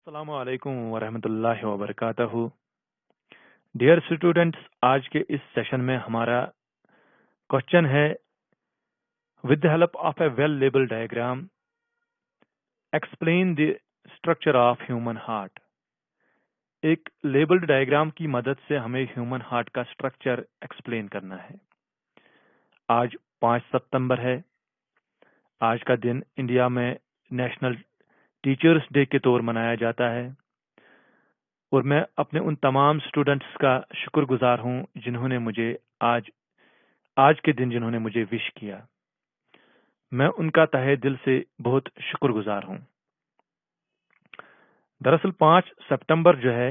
अस्सलामु अलैकुम वरहमतुल्लाहि वबरकातुहू। डियर स्टूडेंट्स, आज के इस सेशन में हमारा क्वेश्चन है, with the help of A well label diagram explain the structure of human heart. एक लेबल्ड डायग्राम की मदद से हमें ह्यूमन हार्ट का स्ट्रक्चर एक्सप्लेन करना है। आज 5 सितंबर है। आज का दिन इंडिया में नेशनल टीचर्स डे के तौर मनाया जाता है और मैं अपने उन तमाम स्टूडेंट्स का शुक्रगुजार हूं जिन्होंने मुझे आज के दिन जिन्होंने मुझे विश किया। मैं उनका तहे दिल से बहुत शुक्रगुजार हूं। दरअसल 5 सितंबर जो है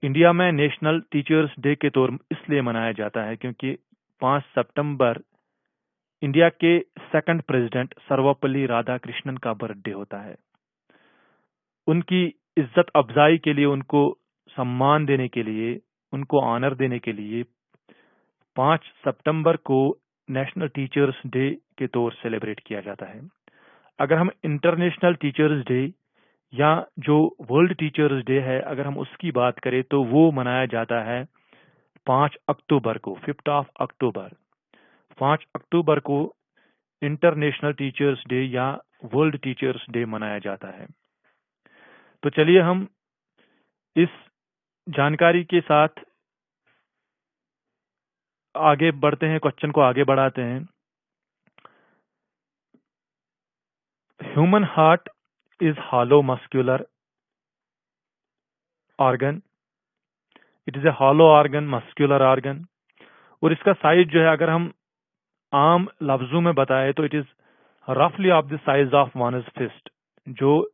इंडिया में नेशनल टीचर्स डे के तौर इसलिए मनाया जाता है क्योंकि 5 सितंबर इंडिया के सेकंड प्रेसिडेंट सर्वपल्ली राधाकृष्णन का बर्थडे होता है। उनकी इज्जत अफजाई के लिए, उनको सम्मान देने के लिए, उनको ऑनर देने के लिए 5 सितंबर को नेशनल टीचर्स डे के तौर सेलिब्रेट किया जाता है। अगर हम इंटरनेशनल टीचर्स डे या जो वर्ल्ड टीचर्स डे है, अगर हम उसकी बात करें तो वो मनाया जाता है 5 अक्टूबर को, 5th ऑफ अक्टूबर। 5 अक्टूबर को इंटरनेशनल टीचर्स डे या वर्ल्ड टीचर्स डे मनाया जाता है। तो चलिए हम इस जानकारी के साथ आगे बढ़ते हैं, क्वेश्चन को आगे बढ़ाते हैं। Human heart is hollow muscular organ. It is a hollow organ, muscular organ. और इसका साइज जो है, अगर हम आम लफ्जों में बताएं तो इट इज रफली of the size of one's fist. जो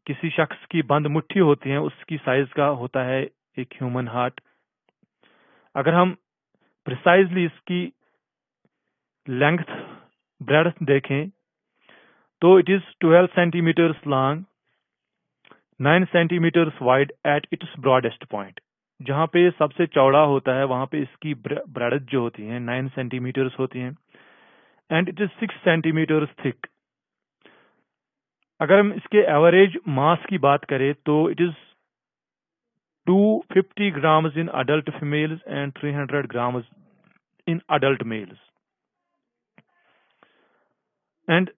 किसी शख्स की बंद मुट्ठी होती है उसकी साइज का होता है एक ह्यूमन हार्ट। अगर हम प्रिसाइजली इसकी लेंथ, ब्रेड्थ देखें तो it is 12 centimetres long, 9 centimetres wide at its broadest point. जहां पे सबसे चौड़ा होता है वहां पे इसकी ब्रेड्थ जो होती है 9 सेंटीमीटर्स होती है and it is 6 centimetres thick. अगर हम इसके एवरेज मास की बात करें तो it is 250 grams in adult females and 300 grams in adult males and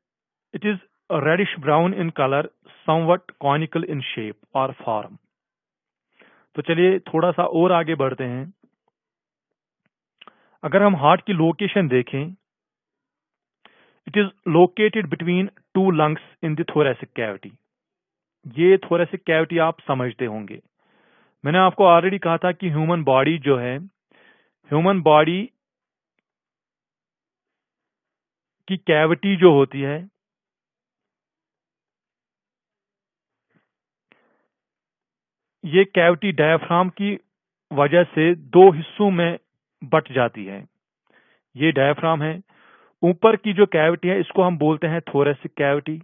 it is reddish brown in colour, somewhat conical in shape और फॉर्म। तो चलिए थोड़ा सा और आगे बढ़ते हैं। अगर हम हार्ट की लोकेशन देखें, it is located between 2 lungs in the thoracic cavity. ये थोरेसिक कैविटी आप समझते होंगे। मैंने आपको ऑलरेडी कहा था कि ह्यूमन बॉडी जो है, ह्यूमन बॉडी की कैविटी जो होती है ये कैविटी डायफ्राम की वजह से 2 हिस्सों में बट जाती है। ये डायफ्राम है। ऊपर की जो कैविटी है इसको हम बोलते हैं थोरेसिक कैविटी,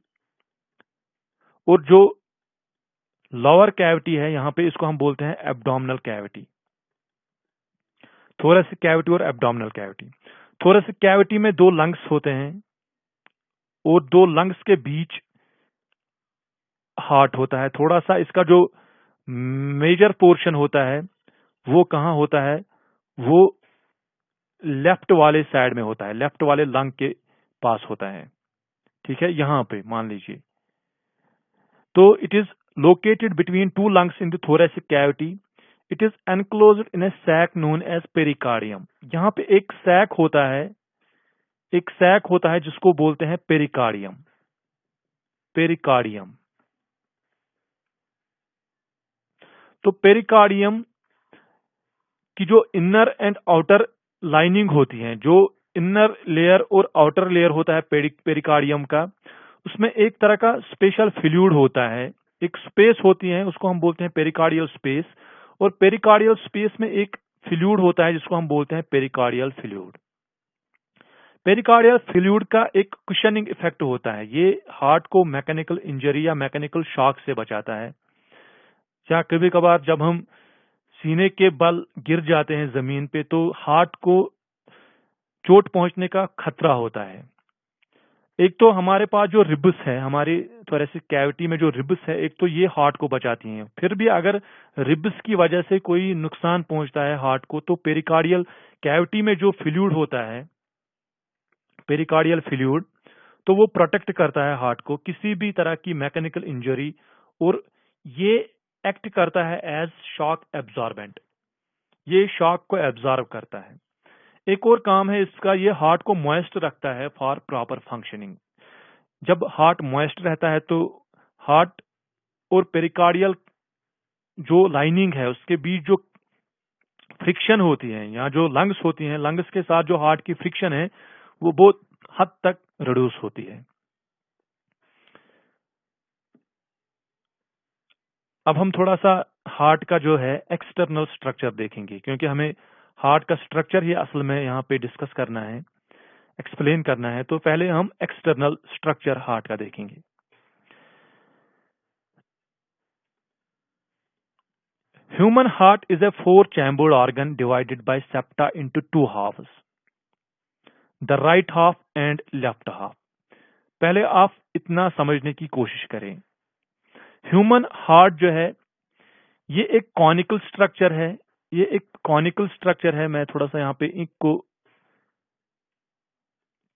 और जो लोअर कैविटी है यहाँ पे इसको हम बोलते हैं एब्डोमिनल कैविटी। थोरेसिक कैविटी और एब्डोमिनल कैविटी। थोरेसिक कैविटी में 2 लंग्स होते हैं और 2 लंग्स के बीच हार्ट होता है। थोड़ा सा इसका जो मेजर पोर्शन होता है वो कहाँ होता है, वो लेफ्ट वाले साइड में होता है, लेफ्ट वाले लंग के पास होता है। ठीक है, यहां पे मान लीजिए। तो it is located between 2 lungs in the thoracic cavity. It is enclosed in a sac known as pericardium. यहाँ पे एक सैक होता है, एक सैक होता है जिसको बोलते हैं पेरिकार्डियम। पेरिकार्डियम। तो पेरिकार्डियम की जो इनर एंड आउटर लाइनिंग होती है, जो इनर लेयर और आउटर लेयर होता है पेरिकार्डियम का, उसमें एक तरह का स्पेशल फ्लूइड होता है, एक स्पेस होती है, उसको हम बोलते हैं पेरिकार्डियल स्पेस। और पेरिकार्डियल स्पेस में एक फ्लूइड होता है जिसको हम बोलते हैं पेरिकार्डियल फ्लूइड। पेरिकार्डियल फ्लूइड का एक कुशनिंग इफेक्ट होता है। ये हार्ट को मैकेनिकल इंजरी या मैकेनिकल शॉक से बचाता है। या कभी कभार जब हम सीने के बल गिर जाते हैं जमीन पे तो हार्ट को चोट पहुंचने का खतरा होता है। एक तो हमारे पास जो रिब्स है, हमारी थोरेसिक कैविटी में जो रिब्स है, एक तो ये हार्ट को बचाती हैं। फिर भी अगर रिब्स की वजह से कोई नुकसान पहुंचता है हार्ट को, तो पेरिकार्डियल कैविटी में जो फ्लूइड होता है, पेरिकार्डियल फ्लूइड, तो वो प्रोटेक्ट करता है हार्ट को किसी भी तरह की मैकेनिकल इंजरी, और ये एक्ट करता है एज शॉक एब्जॉर्बेंट। ये शॉक को एब्जॉर्ब करता है। एक और काम है इसका, ये हार्ट को मॉइस्ट रखता है फॉर प्रॉपर फंक्शनिंग। जब हार्ट मॉइस्ट रहता है तो हार्ट और पेरिकार्डियल जो लाइनिंग है उसके बीच जो फ्रिक्शन होती है, या जो लंग्स होती हैं, लंग्स के साथ जो हार्ट की फ्रिक्शन है वो बहुत हद तक रिड्यूस होती है। अब हम थोड़ा सा हार्ट का जो है एक्सटर्नल स्ट्रक्चर देखेंगे, क्योंकि हमें हार्ट का स्ट्रक्चर ही असल में यहाँ पे डिस्कस करना है, एक्सप्लेन करना है। तो पहले हम एक्सटर्नल स्ट्रक्चर हार्ट का देखेंगे। Human heart is a four-chambered organ divided by septa into two halves, the right half and left half. पहले आप इतना समझने की कोशिश करें, ह्यूमन हार्ट जो है ये एक कॉनिकल स्ट्रक्चर है। ये एक कॉनिकल स्ट्रक्चर है। मैं थोड़ा सा यहाँ पे इंक को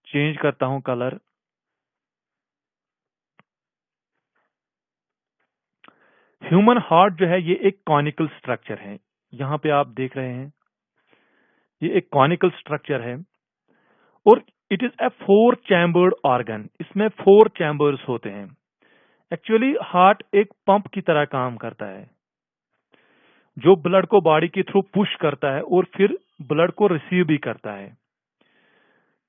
चेंज करता हूं कलर। ह्यूमन हार्ट जो है ये एक कॉनिकल स्ट्रक्चर है। यहाँ पे आप देख रहे हैं ये एक कॉनिकल स्ट्रक्चर है, और it is a four chambered organ. इसमें फोर चैम्बर्स होते हैं। एक्चुअली हार्ट एक पंप की तरह काम करता है, जो ब्लड को बॉडी के थ्रू पुश करता है और फिर ब्लड को रिसीव भी करता है।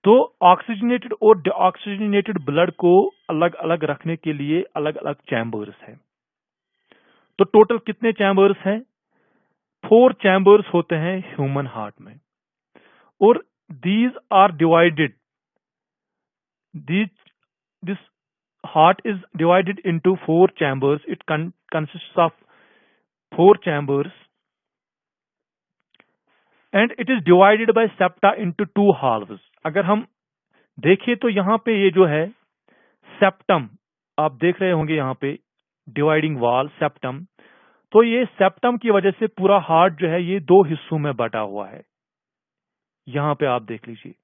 तो ऑक्सीजनेटेड और डीऑक्सीजनेटेड ब्लड को अलग अलग रखने के लिए अलग अलग चैम्बर्स है। तो टोटल कितने चैम्बर्स हैं? फोर चैम्बर्स होते हैं ह्यूमन हार्ट में, और these are divided, this heart is divided into four chambers. It consists of four chambers, and it is divided by septa into two halves. अगर हम देखें तो यहाँ पे ये जो है सेप्टम, आप देख रहे होंगे यहाँ पे डिवाइडिंग वॉल सेप्टम। तो ये सेप्टम की वजह से पूरा हार्ट जो है ये दो हिस्सों में बटा हुआ है। यहाँ पे आप देख लीजिए,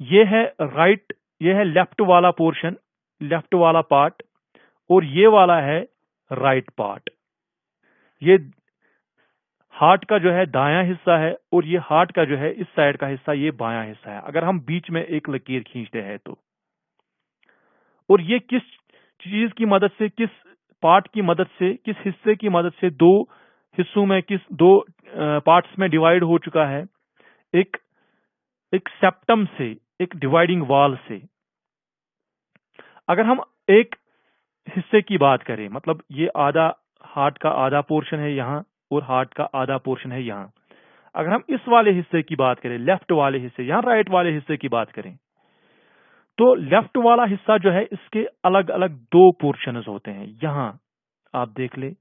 ये है राइट, ये है लेफ्ट वाला पोर्शन, लेफ्ट वाला पार्ट, और ये वाला है राइट पार्ट। ये हार्ट का जो है दायां हिस्सा है, और ये हार्ट का जो है इस साइड का हिस्सा ये बायां हिस्सा है, अगर हम बीच में एक लकीर खींचते हैं तो। और ये किस चीज की मदद से, किस पार्ट की मदद से, किस हिस्से की मदद से दो हिस्सों में, किस दो पार्ट्स में डिवाइड हो चुका है? एक एक सेप्टम से, एक डिवाइडिंग वॉल से। अगर हम एक हिस्से की बात करें, मतलब ये आधा, हार्ट का आधा पोर्शन है यहाँ, और हार्ट का आधा पोर्शन है यहाँ। अगर हम इस वाले हिस्से की बात करें, लेफ्ट वाले हिस्से, यहाँ राइट वाले हिस्से की बात करें, तो लेफ्ट वाला हिस्सा जो है इसके अलग अलग दो पोर्शंस होते हैं। यहाँ आप देख ले,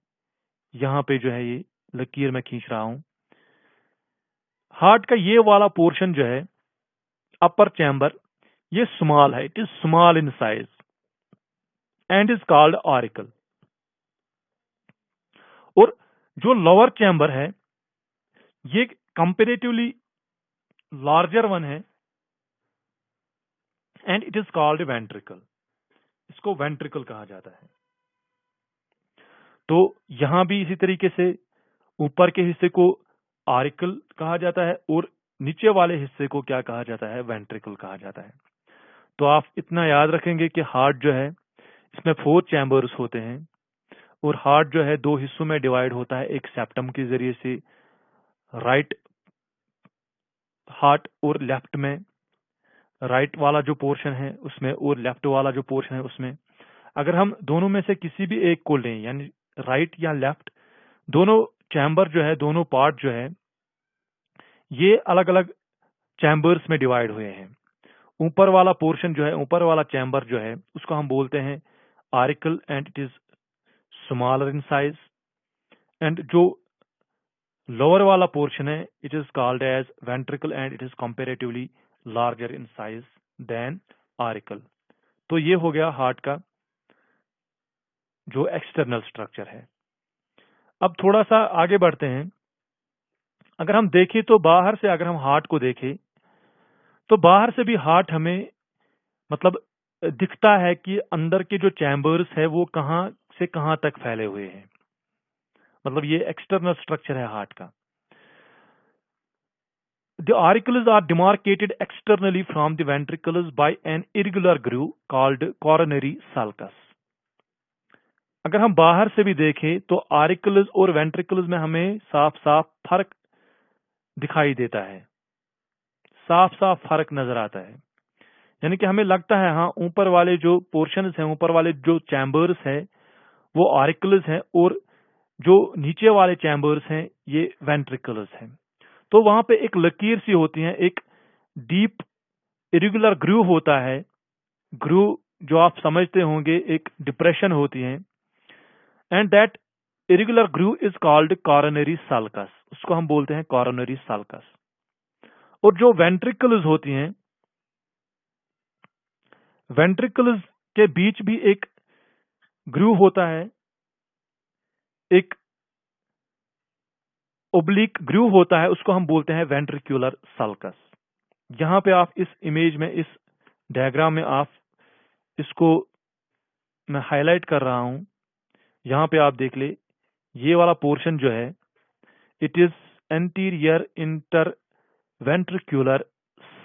यहाँ पे जो है ये लकीर में खींच रहा हूं। हार्ट का ये वाला पोर्शन जो है अपर चैम्बर, ये स्मॉल है, it is small in size and is called auricle. और जो लोअर चैम्बर है ये कंपेरेटिवली लार्जर वन है, and it is called ventricle. इसको वेंट्रिकल कहा जाता है। तो यहां भी इसी तरीके से ऊपर के हिस्से को ऑरिकल कहा जाता है, और नीचे वाले हिस्से को क्या कहा जाता है? वेंट्रिकल कहा जाता है। तो आप इतना याद रखेंगे कि हार्ट जो है इसमें फोर चैम्बर्स होते हैं, और हार्ट जो है दो हिस्सों में डिवाइड होता है, एक सेप्टम के जरिए से राइट हार्ट और लेफ्ट में, राइट वाला जो पोर्शन है उसमें और लेफ्ट वाला जो पोर्शन है उसमें। अगर हम दोनों में से किसी भी एक को लें, यानी राइट या लेफ्ट, दोनों चैम्बर जो है, दोनों पार्ट जो है ये अलग अलग चैम्बर्स में डिवाइड हुए हैं। ऊपर वाला पोर्शन जो है, ऊपर वाला चैम्बर जो है उसको हम बोलते हैं auricle, and it is smaller in size. And जो लोअर वाला पोर्शन है it is called as ventricle, and it is comparatively larger in size than auricle. तो ये हो गया हार्ट का जो एक्सटर्नल स्ट्रक्चर है। अब थोड़ा सा आगे बढ़ते हैं। अगर हम देखें तो बाहर से अगर हम हार्ट को देखें तो बाहर से भी हार्ट हमें मतलब दिखता है कि अंदर के जो चैम्बर्स है वो कहाँ से कहाँ तक फैले हुए हैं। मतलब ये एक्सटर्नल स्ट्रक्चर है हार्ट का। The auricles are demarcated externally from the ventricles by an irregular groove called coronary sulcus. अगर हम बाहर से भी देखें तो ऑरिकल्स और वेंट्रिकल्स में हमें साफ साफ फर्क दिखाई देता है, साफ साफ फर्क नजर आता है। यानी कि हमें लगता है हाँ ऊपर वाले जो पोर्शंस हैं, ऊपर वाले जो चैम्बर्स हैं वो ऑरिकल्स हैं और जो नीचे वाले चैम्बर्स हैं ये वेंट्रिकल्स हैं। तो वहां पे एक लकीर सी होती है, एक डीप इरेगुलर ग्रूव होता है। ग्रूव जो आप समझते होंगे एक डिप्रेशन होती है, and that irregular groove is called coronary sulcus. उसको हम बोलते हैं कॉरोनरी सल्कस। और जो वेंट्रिकल्स होती हैं, वेंट्रिकल्स के बीच भी एक ग्रूव होता है, एक ओब्लिक ग्रूव होता है, उसको हम बोलते हैं वेंट्रिकुलर सल्कस। यहां पे आप इस इमेज में, इस डायग्राम में आप इसको मैं हाईलाइट कर रहा हूं। यहां पे आप देख ले, ये वाला पोर्शन जो है it is anterior inter ventricular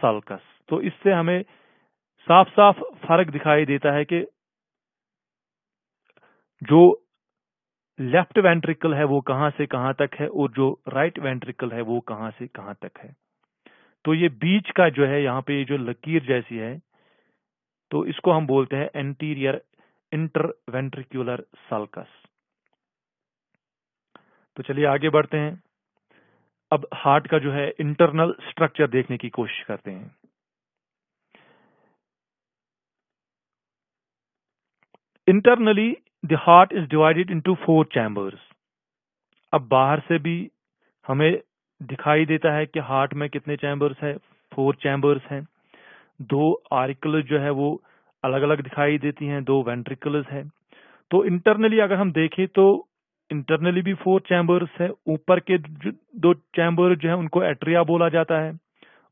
sulcus. तो इससे हमें साफ साफ फर्क दिखाई देता है कि जो लेफ्ट वेंट्रिकल है वो कहां से कहां तक है और जो राइट वेंट्रिकल है वो कहां से कहां तक है। तो ये बीच का जो है यहाँ पे ये जो लकीर जैसी है, तो इसको हम बोलते हैं एंटीरियर इंटरवेंट्रिकुलर सल्कस। तो चलिए आगे बढ़ते हैं। अब हार्ट का जो है इंटरनल स्ट्रक्चर देखने की कोशिश करते हैं। Internally the heart is divided into 4 chambers. अब बाहर से भी हमें दिखाई देता है कि हार्ट में कितने चैम्बर्स है, 4 चैम्बर्स हैं। 2 ऑरिकल्स जो है वो अलग अलग दिखाई देती हैं, 2 वेंट्रिकल्स है। तो इंटरनली अगर हम देखें तो इंटरनली भी 4 चैम्बर्स है। ऊपर के 2 चैम्बर जो है उनको एट्रिया बोला जाता है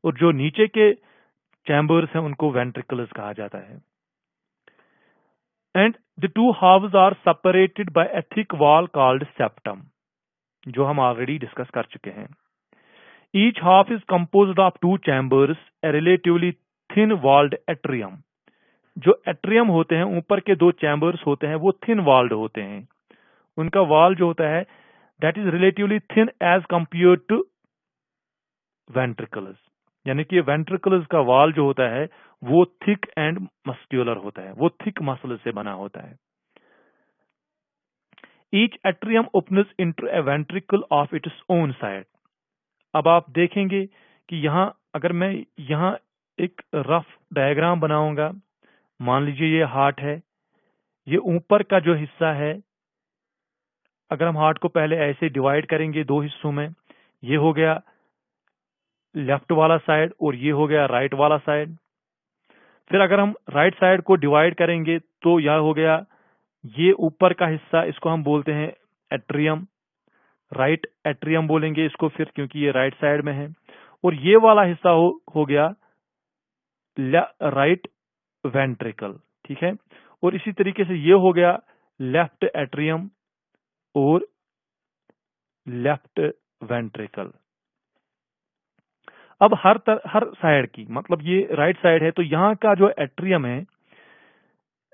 और जो नीचे के चैम्बर्स हैं उनको वेंट्रिकल्स कहा जाता है। And the 2 halves are separated by a thick wall called septum, जो हम ऑलरेडी डिस्कस कर चुके हैं। Each half is composed of 2 chambers, a relatively thin walled atrium. जो एट्रियम होते हैं, ऊपर के 2 चैम्बर्स होते हैं वो थिन वॉल्ड होते हैं। उनका वॉल जो होता है that is relatively thin as compare to ventricles. यानी कि वेंट्रिकल्स का वॉल जो होता है वो थिक एंड मस्क्यूलर होता है, वो थिक मसल से बना होता है। Each atrium opens into A ventricle of its own side. अब आप देखेंगे कि यहां अगर मैं यहां एक रफ डायग्राम बनाऊंगा, मान लीजिए ये हार्ट है, ये ऊपर का जो हिस्सा है, अगर हम हार्ट को पहले ऐसे डिवाइड करेंगे 2 हिस्सों में, ये हो गया लेफ्ट वाला साइड और ये हो गया राइट वाला साइड। फिर अगर हम राइट साइड को डिवाइड करेंगे तो यह हो गया ये ऊपर का हिस्सा, इसको हम बोलते हैं एट्रियम, राइट एट्रियम बोलेंगे इसको फिर, क्योंकि ये राइट साइड में है। और ये वाला हिस्सा हो गया राइट वेंट्रिकल, ठीक है। और इसी तरीके से ये हो गया लेफ्ट एट्रियम और लेफ्ट वेंट्रिकल। अब हर साइड की, मतलब ये राइट साइड है तो यहाँ का जो एट्रियम है,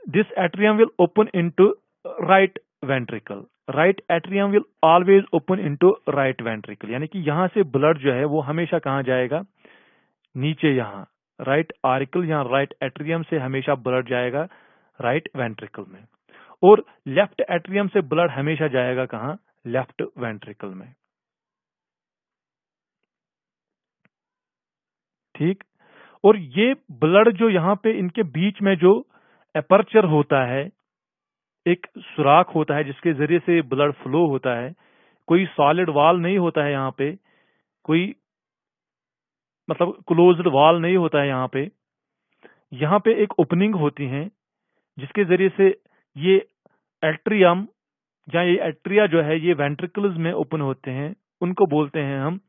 this atrium will open into right ventricle. Right atrium will always open into right ventricle. यानी कि यहां से ब्लड जो है वो हमेशा कहां जाएगा, नीचे, यहाँ राइट ऑरिकल, यहाँ राइट एट्रियम से हमेशा ब्लड जाएगा राइट वेंट्रिकल में। और लेफ्ट एट्रियम से ब्लड हमेशा जाएगा कहां, लेफ्ट वेंट्रिकल में, ठीक। और ये ब्लड जो यहाँ पे इनके बीच में जो एपर्चर होता है, एक सुराख होता है जिसके जरिए से ब्लड फ्लो होता है, कोई सॉलिड वॉल नहीं होता है यहाँ पे, कोई मतलब क्लोज्ड वॉल नहीं होता है यहाँ पे। यहाँ पे एक ओपनिंग होती है जिसके जरिए से ये एट्रियम या ये एट्रिया जो है ये वेंट्रिकल्स में ओपन होते हैं, उनको बोलते हैं हम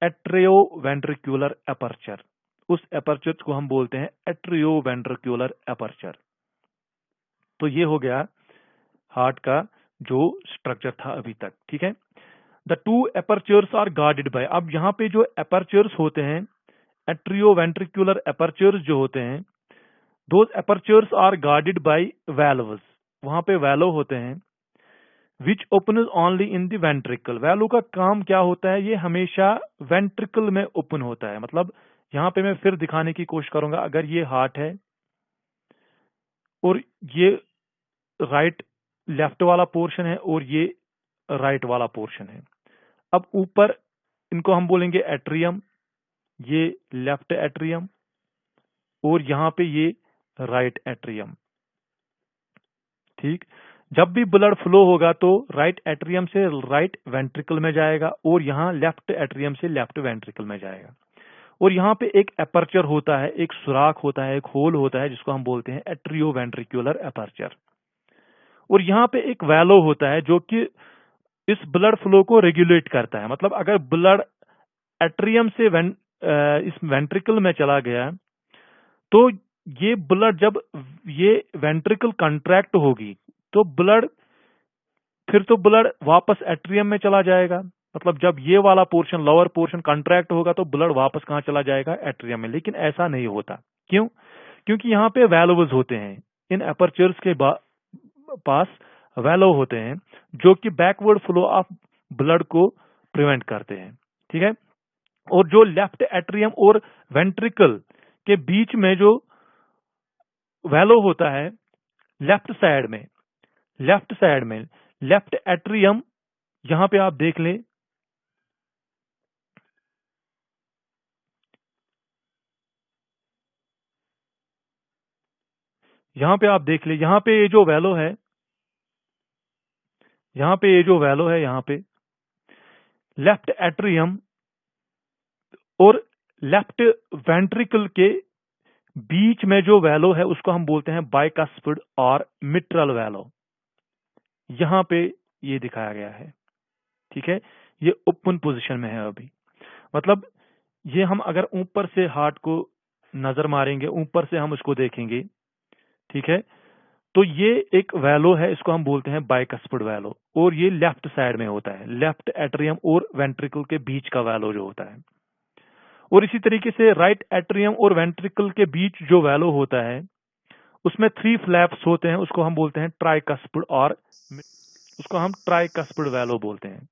एट्रियोवेंट्रिकुलर एपर्चर। उस एपर्चर को हम बोलते हैं एट्रियोवेंट्रिकुलर एपर्चर। तो ये हो गया हार्ट का जो स्ट्रक्चर था अभी तक, ठीक है। The two apertures are guarded by, अब यहाँ पे जो एपर्चर्स होते हैं, एट्रियोवेंट्रिकुलर एपर्चर्स जो होते हैं, those apertures are guarded by valves, वहां पे वैलो होते हैं, which open only in the ventricle. Valve का काम क्या होता है, ये हमेशा वेंट्रिकल में ओपन होता है। मतलब यहाँ पे मैं फिर दिखाने की कोशिश करूंगा, अगर ये हार्ट है और ये राइट लेफ्ट वाला पोर्शन है और ये राइट वाला पोर्शन है, अब ऊपर इनको हम बोलेंगे एट्रियम, ये लेफ्ट एट्रियम और यहाँ पे ये राइट एट्रियम, ठीक। जब भी ब्लड फ्लो होगा तो राइट एट्रियम से राइट वेंट्रिकल में जाएगा और यहाँ लेफ्ट एट्रियम से लेफ्ट वेंट्रिकल में जाएगा। और यहाँ पे एक एपर्चर होता है, एक सुराख होता है, एक होल होता है जिसको हम बोलते हैं एट्रियोवेंट्रिकुलर एपर्चर। और यहाँ पे एक वैलो होता है जो कि इस ब्लड फ्लो को रेगुलेट करता है। मतलब अगर ब्लड एट्रियम से इस वेंट्रिकल में चला गया तो ये ब्लड, जब ये वेंट्रिकल कंट्रैक्ट होगी तो फिर तो ब्लड वापस एट्रियम में चला जाएगा। मतलब जब ये वाला पोर्शन, लोअर पोर्शन कंट्रैक्ट होगा तो ब्लड वापस कहाँ चला जाएगा, एट्रियम में। लेकिन ऐसा नहीं होता, क्यों? क्योंकि यहाँ पे वैल्व्स होते हैं, इन एपर्चर्स के पास वैल्व होते हैं जो कि बैकवर्ड फ्लो ऑफ ब्लड को प्रिवेंट करते हैं, ठीक है। और जो लेफ्ट एट्रियम और वेंट्रिकल के बीच में जो वैल्व होता है, लेफ्ट साइड में लेफ्ट एट्रियम, यहां पे आप देख लें, यहां पे ये जो वैल्व है, यहां पे लेफ्ट एट्रियम और लेफ्ट वेंट्रिकल के बीच में जो वैल्व है उसको हम बोलते हैं बाइकस्पिड और मिट्रल वैल्व। यहां पे ये दिखाया गया है, ठीक है। ये ओपन पोजीशन में है अभी। मतलब ये हम अगर ऊपर से हार्ट को नजर मारेंगे, ऊपर से हम उसको देखेंगे, ठीक है, तो ये एक वैल्व है, इसको हम बोलते हैं बाइकस्पिड वैल्व। और ये लेफ्ट साइड में होता है, लेफ्ट एट्रियम और वेंट्रिकल के बीच का वैल्व जो होता है। और इसी तरीके से राइट एट्रियम और वेंट्रिकल के बीच जो वैल्व होता है उसमें 3 फ्लैप्स होते हैं, उसको हम बोलते हैं ट्राइकस्पिड, और उसको हम ट्राइकस्पिड वैल्व बोलते हैं।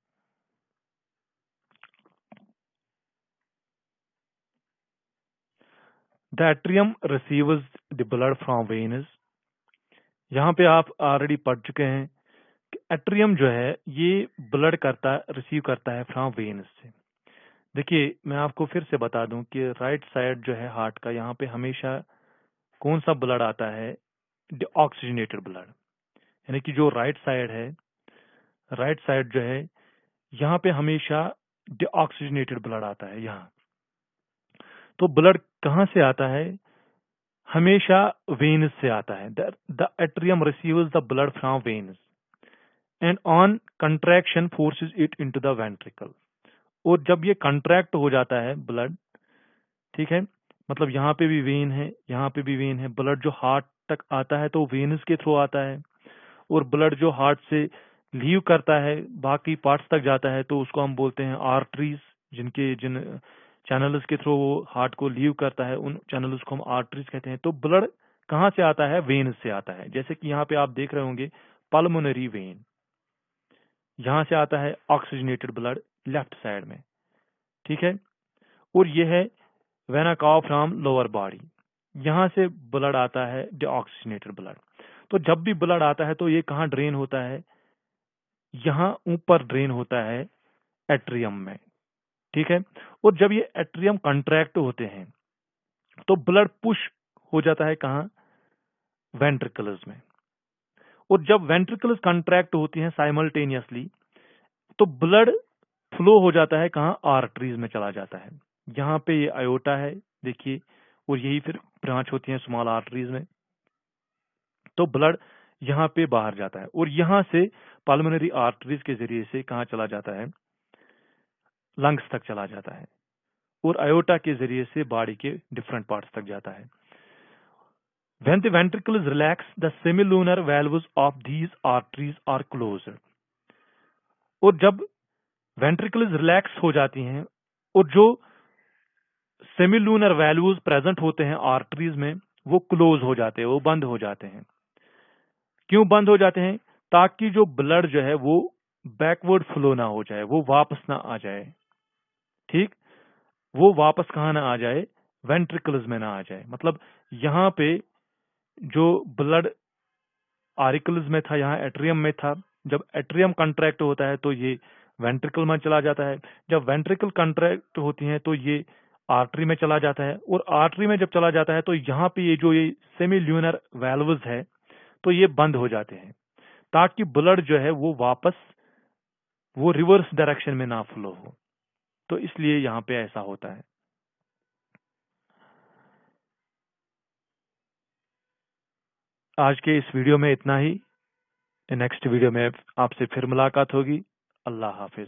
The atrium receives the blood from veins. यहाँ पे आप ऑलरेडी पढ़ चुके हैं कि एट्रियम जो है ये ब्लड रिसीव करता है फ्रॉम वेन्स से। देखिए मैं आपको फिर से बता दूं कि राइट साइड जो है हार्ट का, यहाँ पे हमेशा कौन सा ब्लड आता है, ऑक्सीजनेटेड ब्लड। यानी कि जो राइट साइड जो है यहाँ पे हमेशा ऑक्सीजनेटेड ब्लड आता है यहाँ। तो ब्लड कहाँ से आता है, हमेशा वेन्स से आता है। The atrium receives the blood from veins and on contraction forces it into the ventricle. और जब ये कंट्रैक्ट हो जाता है ब्लड, ठीक है, मतलब यहाँ पे भी वेन है, यहाँ पे भी वेन है, ब्लड जो हार्ट तक आता है तो वेन्स के थ्रू आता है। और ब्लड जो हार्ट से लीव करता है बाकी पार्ट्स तक जाता है तो उसको हम बोलते हैं आर्टरीज। जिन चैनल्स के थ्रू वो हार्ट को लीव करता है उन चैनल्स को हम आर्टरीज कहते हैं। तो ब्लड कहाँ से आता है, वेन से आता है। जैसे कि यहाँ पे आप देख रहे होंगे पल्मोनरी वेन, यहाँ से आता है ऑक्सीजनेटेड ब्लड लेफ्ट साइड में, ठीक है। और ये है vena cava from lower body, यहाँ से ब्लड आता है डीऑक्सीजनेटेड ब्लड। तो जब भी ब्लड आता है तो ये कहाँ ड्रेन होता है, यहाँ ऊपर ड्रेन होता है एट्रियम में, ठीक है। और जब ये एट्रियम कंट्रैक्ट होते हैं तो ब्लड पुश हो जाता है कहाँ, वेंट्रिकल्स में। और जब वेंट्रिकल्स कंट्रैक्ट होती हैं साइमल्टेनियसली तो ब्लड फ्लो हो जाता है कहाँ, आर्टरीज में चला जाता है। यहाँ पे ये आयोटा है देखिए, और यही फिर ब्रांच होती है स्मॉल आर्टरीज में। तो ब्लड यहाँ पे बाहर जाता है और यहाँ से पल्मोनरी आर्टरीज के जरिए से कहाँ चला जाता है, लंग्स तक चला जाता है, और आयोटा के जरिए से बॉडी के डिफरेंट पार्ट्स तक जाता है। When the ventricle is relaxed, the semilunar valves of these arteries are closed. और जब वेंट्रिकल्स रिलैक्स हो जाती हैं और जो सेमिलूनर वैल्यूज प्रेजेंट होते हैं आर्टरीज में वो क्लोज हो जाते हैं, वो बंद हो जाते हैं। क्यों बंद हो जाते हैं? ताकि जो ब्लड जो है वो बैकवर्ड फ्लो ना हो जाए, वो वापस ना आ जाए। ठीक, वो वापस कहाँ ना आ जाए, वेंट्रिकल्स में ना आ जाए। मतलब यहाँ पे जो ब्लड आरिकल्स में था, यहाँ एट्रियम में था, जब एट्रियम कंट्रैक्ट होता है तो ये वेंट्रिकल में चला जाता है, जब वेंट्रिकल कंट्रैक्ट होती है तो ये आर्टरी में चला जाता है, और आर्टरी में जब चला जाता है तो यहाँ पे ये जो ये सेमील्यूनर वैल्व्स है तो ये बंद हो जाते हैं, ताकि ब्लड जो है वो वापस वो रिवर्स डायरेक्शन में ना फ्लो हो। तो इसलिए यहाँ पे ऐसा होता है। आज के इस वीडियो में इतना ही। नेक्स्ट वीडियो में आपसे फिर मुलाकात होगी। अल्लाह हाफिज।